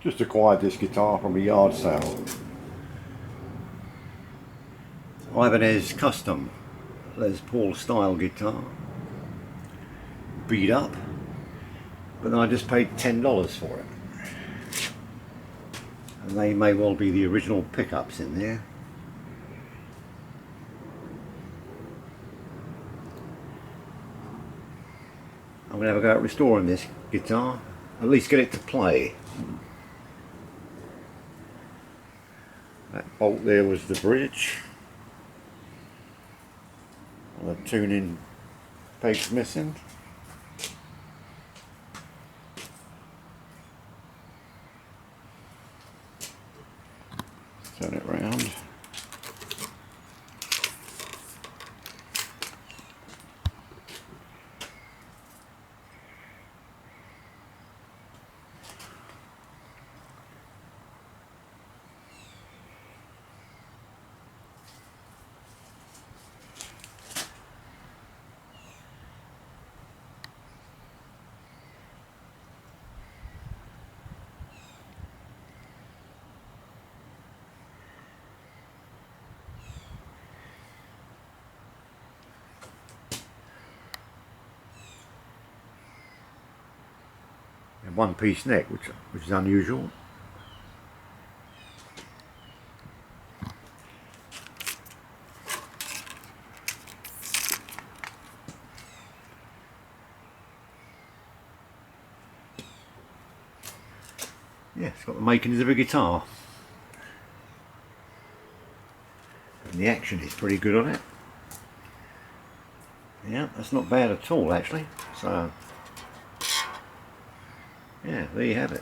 Just acquired this guitar from a yard sale. Ibanez custom Les Paul style guitar. Beat up, but then I just paid $10 for it. And they may well be the original pickups in there. I'm going to have a go at restoring this guitar, at least get it to play. That bolt there was the bridge. The tuning peg's missing. Turn it round. And one-piece neck, which is unusual. Yeah, it's got the makings of a guitar. And the action is pretty good on it. Yeah, that's not bad at all actually. So yeah, there you have it.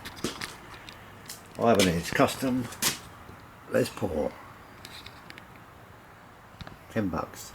Ibanez custom Les Paul. $10.